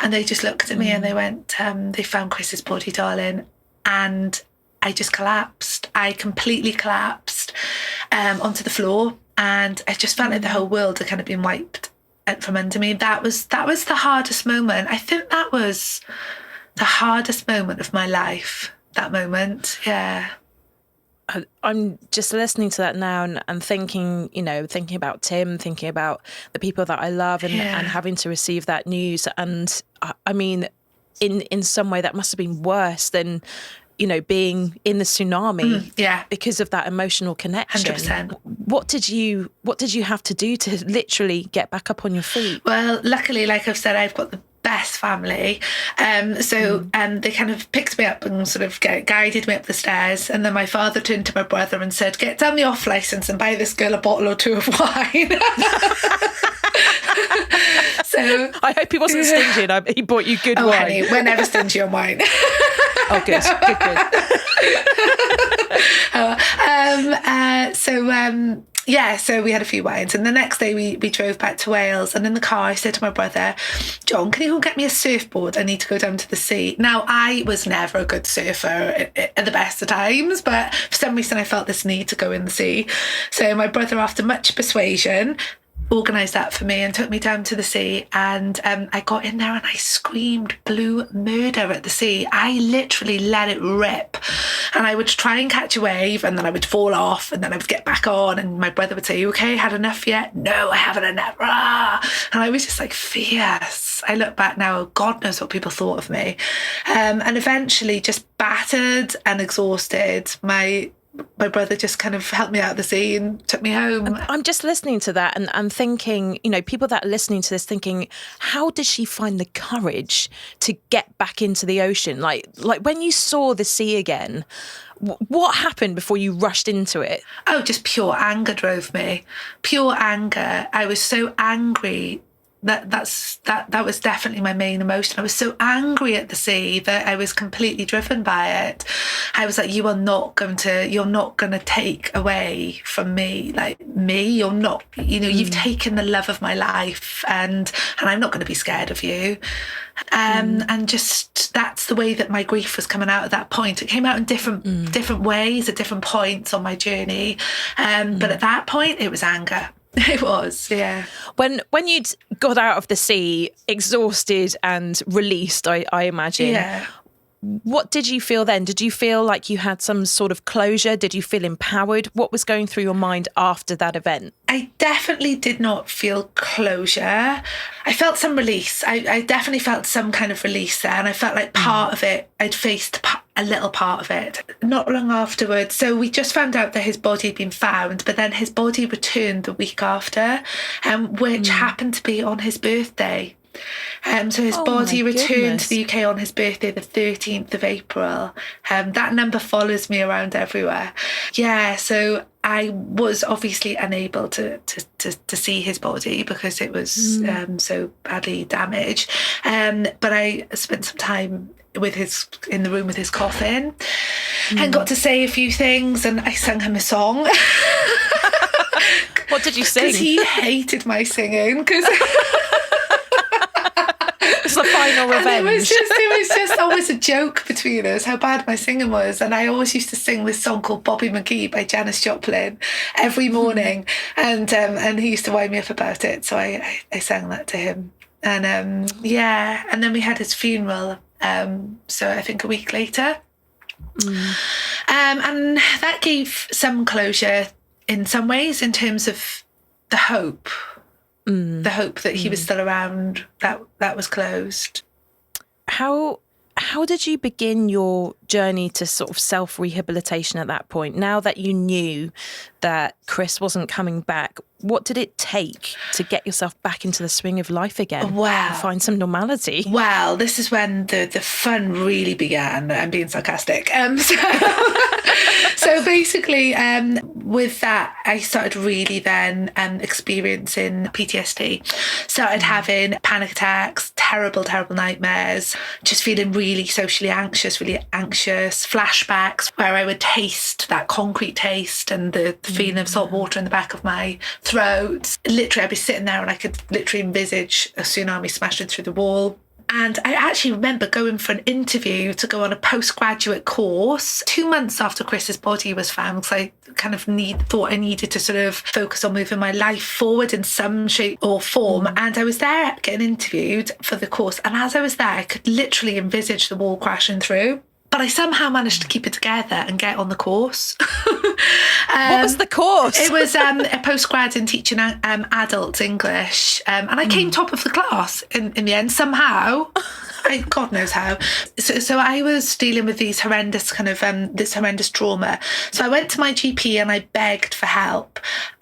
B: And they just looked at me and they went, they found Chris's body, darling. And I just collapsed. I completely collapsed onto the floor, and I just felt like the whole world had kind of been wiped from under me. That was the hardest moment. I think that was the hardest moment of my life, that moment. Yeah.
A: I'm just listening to that now and thinking, thinking about Tim, thinking about the people that I love and having to receive that news. And I mean, in some way that must have been worse than being in the tsunami, because of that emotional connection.
B: 100%.
A: What did you have to do to literally get back up on your feet?
B: Well, luckily, like I've said, I've got the best family. They kind of picked me up and sort of guided me up the stairs. And then my father turned to my brother and said, get down the off licence and buy this girl a bottle or two of wine. So
A: I hope he wasn't stingy and he bought you good wine.
B: Honey, we're never stingy on wine.
A: Oh, good.
B: So we had a few wines, and the next day we drove back to Wales, and in the car I said to my brother, John, can you go get me a surfboard? I need to go down to the sea. Now, I was never a good surfer at the best of times, but for some reason I felt this need to go in the sea. So my brother, after much persuasion, organised that for me and took me down to the sea, and I got in there and I screamed blue murder at the sea. I literally let it rip, and I would try and catch a wave, and then I would fall off, and then I would get back on, and my brother would say, you okay, had enough yet? No, I haven't enough. Rah! And I was just like fierce. I look back now, God knows what people thought of me. And eventually, just battered and exhausted, my brother just kind of helped me out of the sea and took me home.
A: I'm just listening to that and I'm thinking, you know, people that are listening to this thinking, how did she find the courage to get back into the ocean? Like when you saw the sea again, what happened before you rushed into it?
B: Oh, just pure anger drove me. Pure anger. I was so angry. That was definitely my main emotion. I was so angry at the sea that I was completely driven by it. I was like, you're not going to take away from me, you're not, you've taken the love of my life, and I'm not going to be scared of you. And just that's the way that my grief was coming out at that point. It came out in different ways at different points on my journey. But at that point, it was anger. It was, yeah.
A: When you'd got out of the sea, exhausted and released, I imagine.
B: Yeah.
A: What did you feel then? Did you feel like you had some sort of closure? Did you feel empowered? What was going through your mind after that event?
B: I definitely did not feel closure. I felt some release. I definitely felt some kind of release there. And I felt like part of it, I'd faced a little part of it. Not long afterwards, so we just found out that his body had been found, but then his body returned the week after, which happened to be on his birthday. So his body returned to the UK on his birthday, the 13th of April. That number follows me around everywhere. Yeah, so I was obviously unable to see his body because it was so badly damaged. But I spent some time in the room with his coffin and got to say a few things, and I sang him a song.
A: What did you sing?
B: Because he hated my singing.
A: It's the final revenge.
B: It was just always a joke between us how bad my singing was, and I always used to sing this song called Bobby McGee by Janis Joplin every morning, and he used to wind me up about it, so I sang that to him, and and then we had his funeral, so I think a week later, and that gave some closure in some ways in terms of the hope. The hope that he was still around, that was closed.
A: How did you begin your journey to sort of self-rehabilitation at that point? Now that you knew that Chris wasn't coming back, what did it take to get yourself back into the swing of life again?
B: Wow.
A: And find some normality?
B: Well, this is when the fun really began. I'm being sarcastic. So basically, with that, I started really then experiencing PTSD. Started having panic attacks, terrible nightmares, just feeling really socially anxious, flashbacks where I would taste that concrete taste and the feeling of salt water in the back of my throat. Literally, I'd be sitting there and I could literally envisage a tsunami smashing through the wall. And I actually remember going for an interview to go on a postgraduate course 2 months after Chris's body was found, because I kind of thought I needed to sort of focus on moving my life forward in some shape or form. And I was there getting interviewed for the course. And as I was there, I could literally envisage the wall crashing through. But I somehow managed to keep it together and get on the course.
A: What was the course?
B: It was a postgrad in teaching adult English. And I came top of the class in the end, somehow. God knows how. So I was dealing with these horrendous this horrendous trauma. So I went to my GP and I begged for help.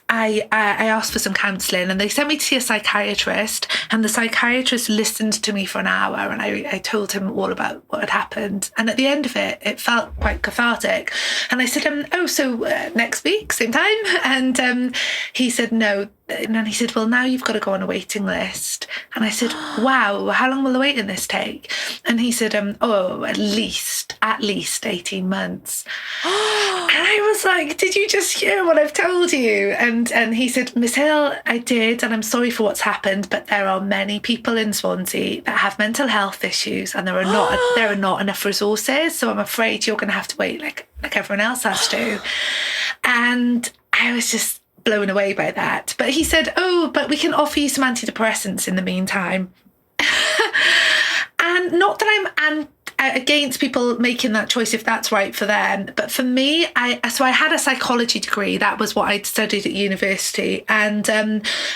B: I asked for some counselling, and they sent me to see a psychiatrist, and the psychiatrist listened to me for an hour, and I told him all about what had happened. And at the end of it, it felt quite cathartic. And I said, so next week, same time? And he said, no. And then he said, well, now you've got to go on a waiting list. And I said, wow, how long will the waiting list take? And he said, at least 18 months. And I was like, did you just hear what I've told you? And he said, Miss Hill, I did, and I'm sorry for what's happened, but there are many people in Swansea that have mental health issues, and there are not enough resources. So I'm afraid you're going to have to wait like everyone else has to. And I was just blown away by that. But he said, but we can offer you some antidepressants in the meantime. And not that I'm against people making that choice if that's right for them, but for me, I had a psychology degree. That was what I'd studied at university, and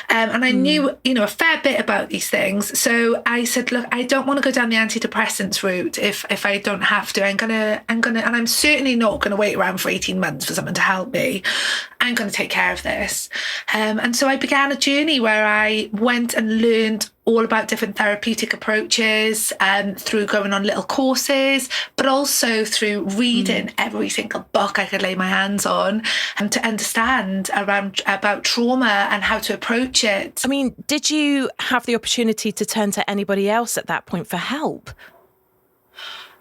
B: I knew a fair bit about these things. So I said, look, I don't want to go down the antidepressants route if I don't have to. I'm certainly not going to wait around for 18 months for someone to help me. I'm going to take care of this. And so I began a journey where I went and learned all about different therapeutic approaches, through going on little courses, but also through reading every single book I could lay my hands on, to understand about trauma and how to approach it.
A: I mean, did you have the opportunity to turn to anybody else at that point for help?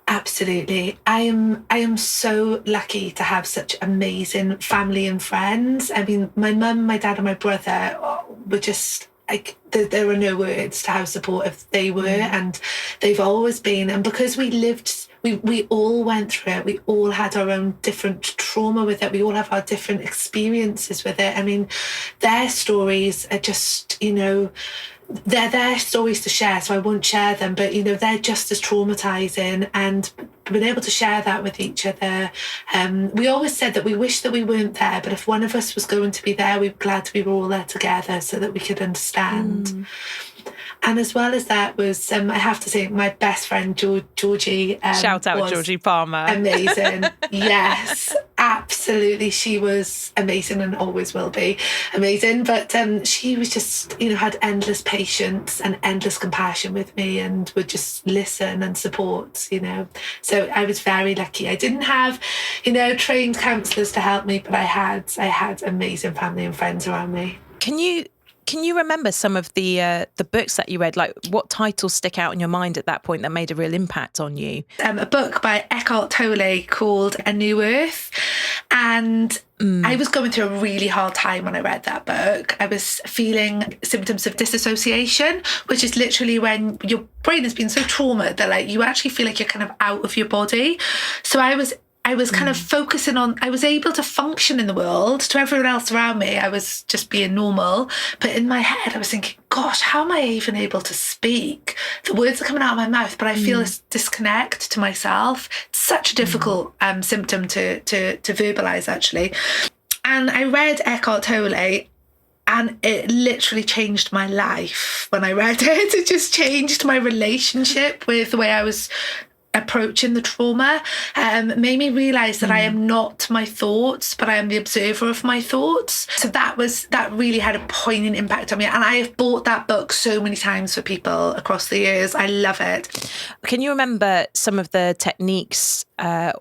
B: Absolutely. I am so lucky to have such amazing family and friends. I mean, my mum, my dad and my brother were just like, there are no words to how supportive they were, and they've always been. And because we all went through it, we all had our own different trauma with it, we all have our different experiences with it. I mean, their stories are just, they're their stories to share, so I won't share them, but they're just as traumatizing, and being able to share that with each other. We always said that we wish that we weren't there, but if one of us was going to be there, we were glad we were all there together so that we could understand. And as well as that was, I have to say, my best friend, Georgie.
A: Shout out Georgie Palmer.
B: Amazing. Yes, absolutely. She was amazing and always will be amazing. But she was just, had endless patience and endless compassion with me, and would just listen and support, So I was very lucky. I didn't have, trained counsellors to help me, but I had amazing family and friends around me.
A: Can you remember some of the books that you read? Like, what titles stick out in your mind at that point that made a real impact on you?
B: A book by Eckhart Tolle called A New Earth. And I was going through a really hard time when I read that book. I was feeling symptoms of disassociation, which is literally when your brain has been so traumatized that like you actually feel like you're kind of out of your body. So I was kind of focusing on, I was able to function in the world. To everyone else around me, I was just being normal. But in my head, I was thinking, gosh, how am I even able to speak? The words are coming out of my mouth, but I feel this disconnect to myself. It's such a difficult symptom to verbalise, actually. And I read Eckhart Tolle, and it literally changed my life when I read it. It just changed my relationship with the way I was approaching the trauma, made me realise that I am not my thoughts, but I am the observer of my thoughts. So that really had a poignant impact on me, and I have bought that book so many times for people across the years. I love it.
A: Can you remember some of the techniques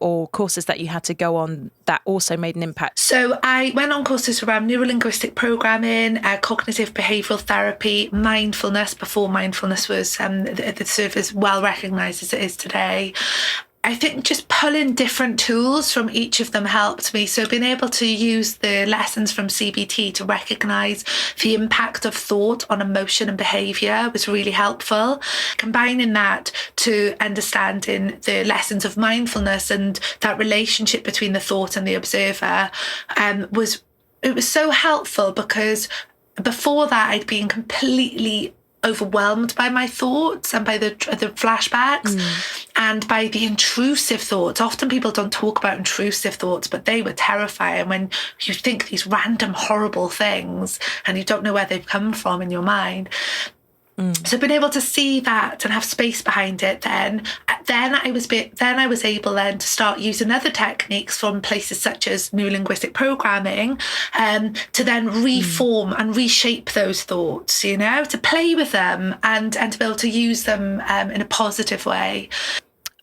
A: or courses that you had to go on that also made an impact? So
B: I went on courses around neuro-linguistic programming, cognitive behavioural therapy, mindfulness, before mindfulness was the sort of as well recognised as it is today. I think just pulling different tools from each of them helped me. So being able to use the lessons from CBT to recognise the impact of thought on emotion and behaviour was really helpful. Combining that to understanding the lessons of mindfulness and that relationship between the thought and the observer was so helpful, because before that I'd been completely overwhelmed by my thoughts and by the flashbacks and by the intrusive thoughts. Often people don't talk about intrusive thoughts, but they were terrifying when you think these random horrible things and you don't know where they've come from in your mind. So being able to see that and have space behind it, then I was able then to start using other techniques from places such as neurolinguistic programming, to then reform and reshape those thoughts, to play with them and to be able to use them in a positive way.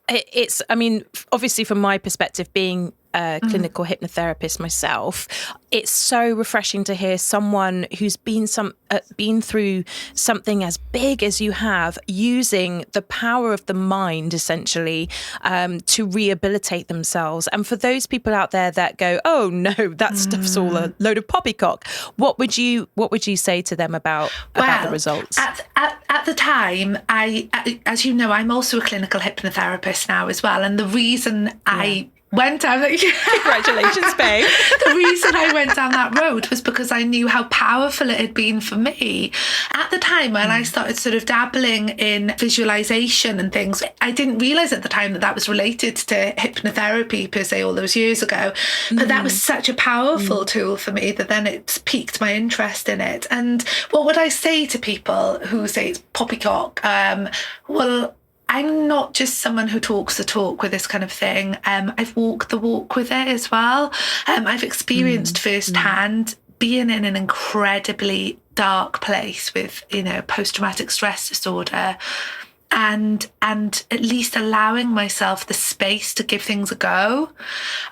A: It's, I mean, obviously from my perspective, being a clinical hypnotherapist myself, it's so refreshing to hear someone who's been through something as big as you have, using the power of the mind essentially to rehabilitate themselves. And for those people out there that go, "Oh no, that stuff's all a load of poppycock," what would you say to them about the results?
B: At the time, as you know, I'm also a clinical hypnotherapist now as well, and the reason I went down
A: congratulations, babe.
B: The reason I went down that road was because I knew how powerful it had been for me. At the time when I started sort of dabbling in visualization and things, I didn't realize at the time that was related to hypnotherapy per se all those years ago. But that was such a powerful tool for me that then it piqued my interest in it. And what would I say to people who say it's poppycock? Well, I'm not just someone who talks the talk with this kind of thing. I've walked the walk with it as well. I've experienced firsthand being in an incredibly dark place with, post-traumatic stress disorder, and at least allowing myself the space to give things a go.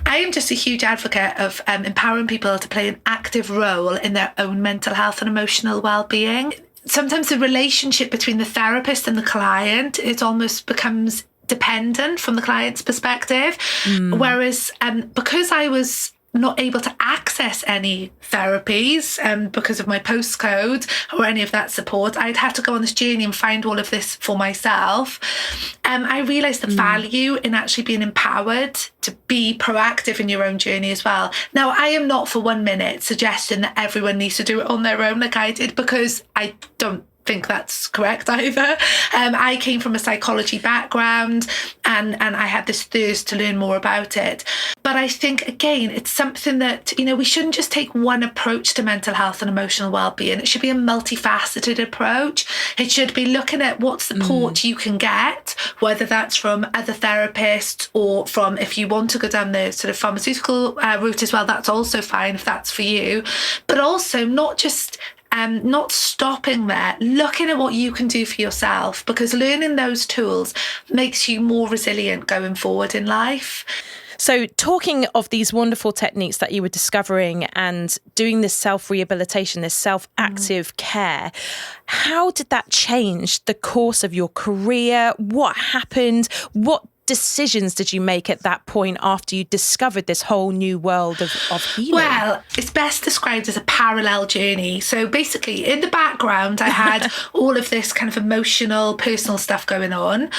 B: I am just a huge advocate of empowering people to play an active role in their own mental health and emotional well-being. Sometimes the relationship between the therapist and the client, it almost becomes dependent from the client's perspective. Whereas because I was not able to access any therapies because of my postcode or any of that support, I'd have to go on this journey and find all of this for myself. I realised the value in actually being empowered to be proactive in your own journey as well. Now, I am not for 1 minute suggesting that everyone needs to do it on their own like I did, because I don't think that's correct either. I came from a psychology background and I had this thirst to learn more about it. But I think, again, it's something that, we shouldn't just take one approach to mental health and emotional well-being. It should be a multifaceted approach. It should be looking at what support you can get, whether that's from other therapists or from, if you want to go down the sort of pharmaceutical route as well, that's also fine if that's for you. But also not stopping there, looking at what you can do for yourself, because learning those tools makes you more resilient going forward in life.
A: So talking of these wonderful techniques that you were discovering and doing this self-rehabilitation, this self-active care, how did that change the course of your career? What happened? What decisions did you make at that point after you discovered this whole new world of healing?
B: Well, it's best described as a parallel journey. So basically, in the background, I had all of this kind of emotional, personal stuff going on.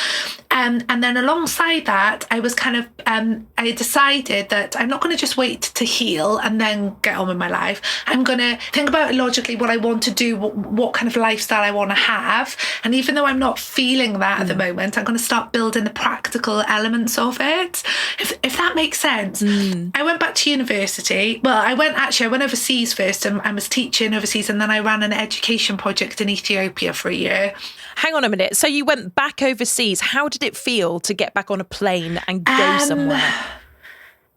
B: And then alongside that, I was kind of, I decided that I'm not going to just wait to heal and then get on with my life. I'm going to think about it logically, what I want to do, what kind of lifestyle I want to have. And even though I'm not feeling that at the moment, I'm going to start building the practical elements of it, if that makes sense. I went back to university. Well, I went overseas first and I was teaching overseas, and then I ran an education project in Ethiopia for a year.
A: Hang on a minute. So you went back overseas. How did it feel to get back on a plane and go somewhere?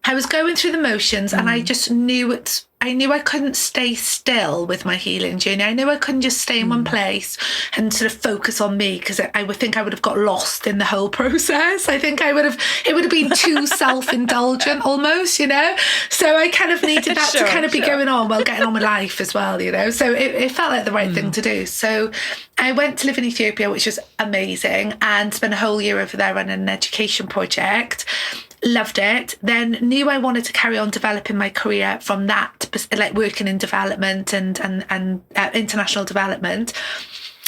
B: I was going through the motions and I just knew I knew I couldn't stay still with my healing journey. I knew I couldn't just stay in one place and sort of focus on me, because I would have got lost in the whole process. I think it would have been too self-indulgent almost, So I kind of needed that to kind of be going on while getting on with life as well, So it felt like the right thing to do. So I went to live in Ethiopia, which was amazing, and spent a whole year over there running an education project. Loved it. Then knew I wanted to carry on developing my career from that, like working in development and international development.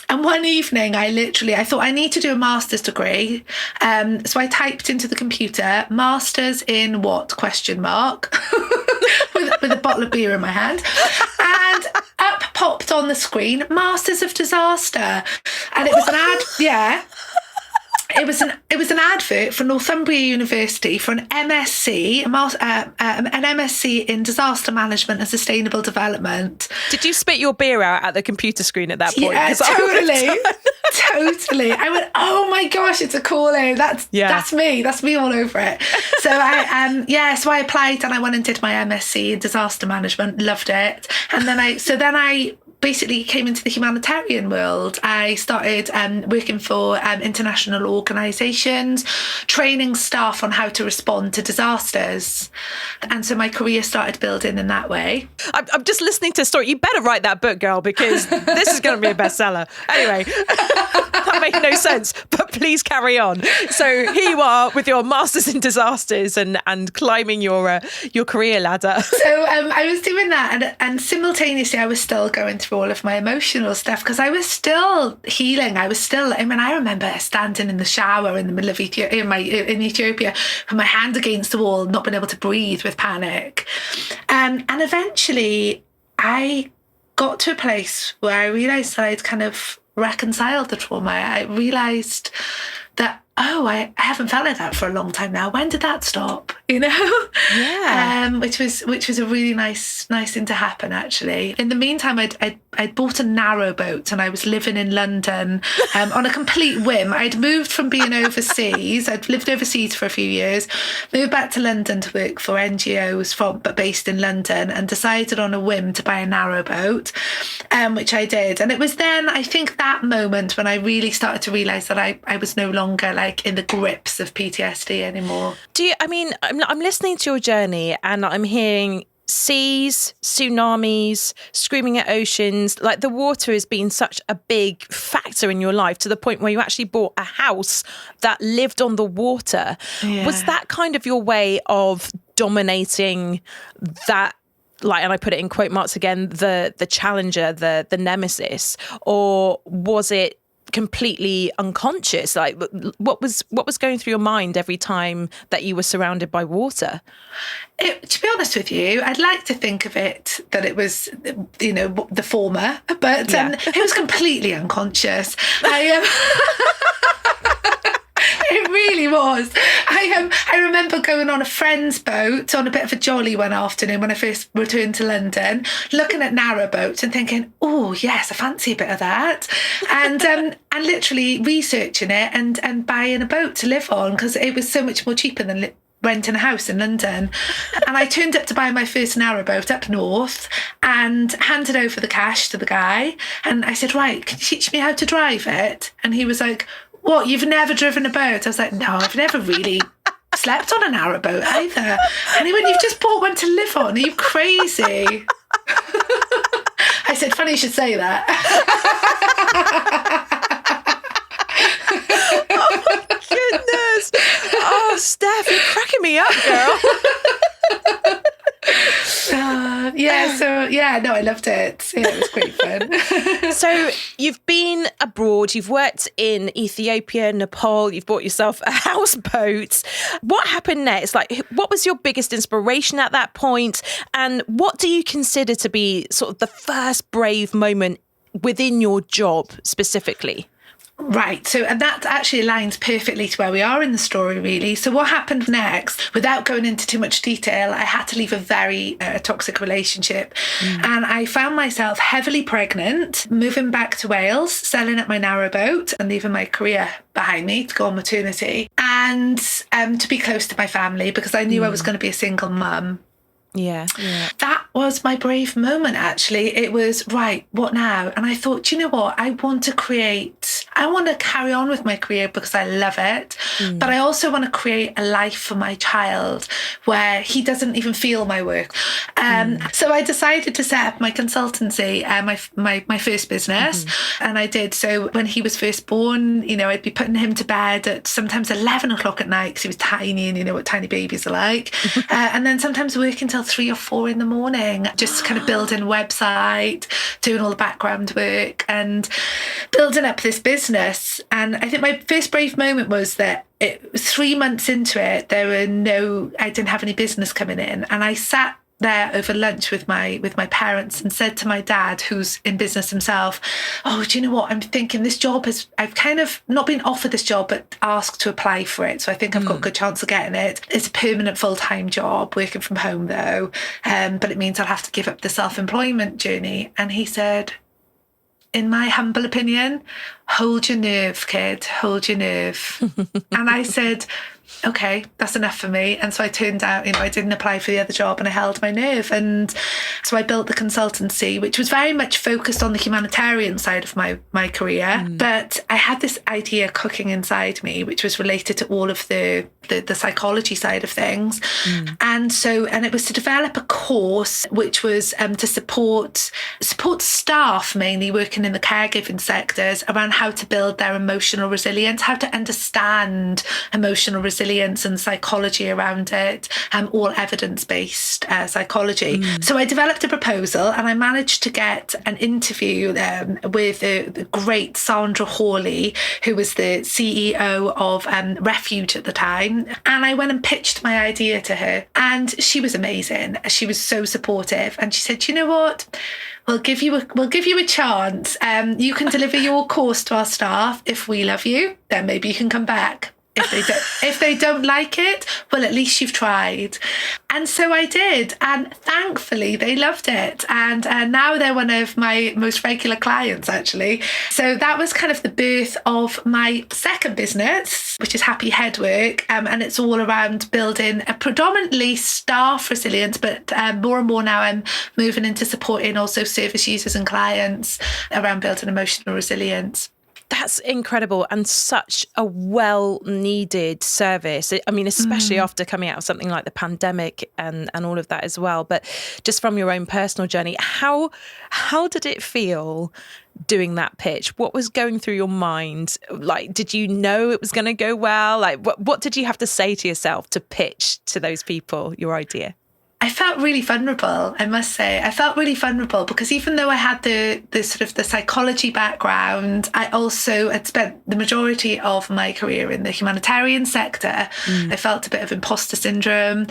B: And one evening, I thought I need to do a master's degree. So I typed into the computer, masters in what, ? with a bottle of beer in my hand. And up popped on the screen, Masters of Disaster. And it was an ad, It was an advert for Northumbria University for an MSc, an MSc in disaster management and sustainable development.
A: Did you spit your beer out at the computer screen at that point?
B: Yeah, totally. I went, oh my gosh, it's a calling. That's me. That's me all over it. So I applied and I went and did my MSc in disaster management. Loved it. And then I basically came into the humanitarian world. I started working for international organisations, training staff on how to respond to disasters. And so my career started building in that way.
A: I'm just listening to a story. You better write that book, girl, because this is going to be a bestseller. Anyway, that made no sense, but please carry on. So here you are with your master's in disasters and climbing your career ladder.
B: So I was doing that, and simultaneously I was still going through all of my emotional stuff because I was still healing. I remember standing in the shower in the middle of in Ethiopia with my hand against the wall, not being able to breathe with panic. And eventually I got to a place where I realised that I'd kind of reconciled the trauma. I realised that, I haven't felt like that for a long time now. When did that stop?
A: Yeah.
B: Which was a really nice thing to happen, actually. In the meantime, I'd bought a narrow boat and I was living in London on a complete whim. I'd moved from being overseas. I'd lived overseas for a few years, moved back to London to work for NGOs but based in London, and decided on a whim to buy a narrow boat, which I did. And it was then, I think, that moment when I really started to realise that I was no longer like in the grips of PTSD anymore.
A: I'm listening to your journey and I'm hearing seas, tsunamis, screaming at oceans. Like, the water has been such a big factor in your life to the point where you actually bought a house that lived on the water. Yeah. Was that kind of your way of dominating that? Like, and I put it in quote marks again, the challenger, the nemesis, or was it completely unconscious? Like, what was going through your mind every time that you were surrounded by water?
B: To be honest with you, I'd like to think of it that it was, the former, but it was completely unconscious. It really was. I remember going on a friend's boat on a bit of a jolly one afternoon when I first returned to London, looking at narrow boats and thinking, oh yes, I fancy a bit of that, and literally researching it and buying a boat to live on because it was so much more cheaper than renting a house in London. And I turned up to buy my first narrowboat up north and handed over the cash to the guy. And I said, right, can you teach me how to drive it? And he was like, what, you've never driven a boat? I was like, no, I've never really slept on a narrowboat either. And he went, you've just bought one to live on. Are you crazy? I said, funny you should say that.
A: Oh my goodness. Oh, Steph, you're cracking me up, girl.
B: I loved it. Yeah, it was great fun.
A: So you've been abroad, you've worked in Ethiopia, Nepal, you've bought yourself a houseboat. What happened next? Like, what was your biggest inspiration at that point? And what do you consider to be sort of the first brave moment within your job specifically?
B: Right. So, and that actually aligns perfectly to where we are in the story, really. So what happened next, without going into too much detail, I had to leave a very toxic relationship. And I found myself heavily pregnant, moving back to Wales, selling up my narrowboat and leaving my career behind me to go on maternity and to be close to my family because I knew I was going to be a single mum.
A: Yeah.
B: That was my brave moment, actually. It was, right, what now? And I thought, you know what? I want to carry on with my career because I love it. But I also want to create a life for my child where he doesn't even feel my work. So I decided to set up my consultancy, my first business. And I did. So when he was first born, I'd be putting him to bed at sometimes 11 o'clock at night because he was tiny and you know what tiny babies are like. And then sometimes working till 3 or 4 in the morning, just kind of building a website, doing all the background work and building up this business. And I think my first brave moment was that 3 months into it, I didn't have any business coming in. And I sat there over lunch with my parents and said to my dad, who's in business himself, oh, do you know what? I'm thinking this job I've kind of not been offered this job, but asked to apply for it. So I think I've got a good chance of getting it. It's a permanent full-time job, working from home though. But it means I'll have to give up the self-employment journey. And he said, in my humble opinion, hold your nerve, kid, hold your nerve. And I said, okay, that's enough for me. And so I turned out, I didn't apply for the other job and I held my nerve. And so I built the consultancy, which was very much focused on the humanitarian side of my career. But I had this idea cooking inside me, which was related to all of the psychology side of things. And it was to develop a course which was to support staff mainly working in the caregiving sectors around how to build their emotional resilience, how to understand emotional resilience and psychology around it, all evidence-based psychology. So I developed a proposal and I managed to get an interview with the great Sandra Hawley, who was the CEO of Refuge at the time. And I went and pitched my idea to her and she was amazing. She was so supportive. And she said, you know what? We'll give you a chance. You can deliver your course to our staff. If we love you, then maybe you can come back. If they don't like it, well, at least you've tried. And so I did. And thankfully, they loved it. And now they're one of my most regular clients, actually. So that was kind of the birth of my second business, which is Happy Headwork. And it's all around building a predominantly staff resilience, but more and more now I'm moving into supporting also service users and clients around building emotional resilience.
A: That's incredible and such a well-needed service. I mean, especially after coming out of something like the pandemic and all of that as well. But just from your own personal journey, how did it feel doing that pitch? What was going through your mind? Like, did you know it was going to go well? Like, what did you have to say to yourself to pitch to those people your idea?
B: I felt really vulnerable, I must say. I felt really vulnerable because even though I had the sort of the psychology background, I also had spent the majority of my career in the humanitarian sector. I felt a bit of imposter syndrome.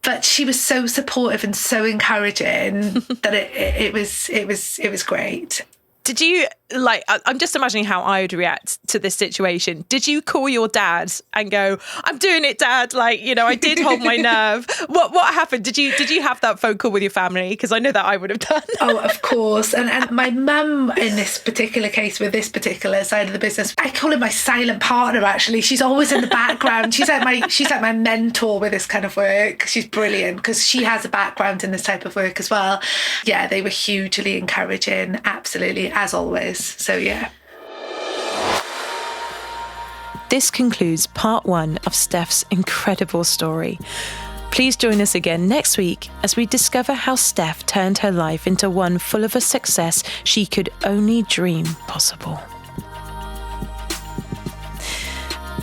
B: But she was so supportive and so encouraging that it was great.
A: Did you, like, I'm just imagining how I would react to this situation. Did you call your dad and go, I'm doing it, Dad? Like, I did hold my nerve. What happened? Did you have that phone call with your family? Because I know that I would have done.
B: Oh, of course. And my mum, in this particular case, with this particular side of the business, I call her my silent partner, actually. She's always in the background. She's like my mentor with this kind of work. She's brilliant because she has a background in this type of work as well. Yeah, they were hugely encouraging, absolutely, as always. So, yeah.
A: This concludes part 1 of Steph's incredible story. Please join us again next week as we discover how Steph turned her life into one full of a success she could only dream possible.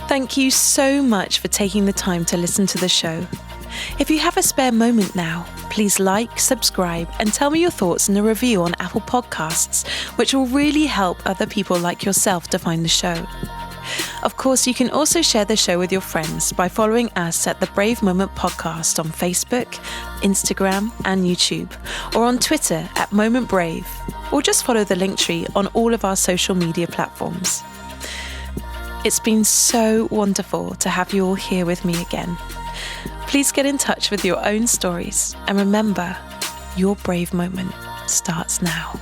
A: Thank you so much for taking the time to listen to the show. If you have a spare moment now, please like, subscribe, and tell me your thoughts in a review on Apple Podcasts, which will really help other people like yourself to find the show. Of course, you can also share the show with your friends by following us at the Brave Moment Podcast on Facebook, Instagram, and YouTube, or on Twitter at Moment Brave, or just follow the Linktree on all of our social media platforms. It's been so wonderful to have you all here with me again. Please get in touch with your own stories, and remember, your brave moment starts now.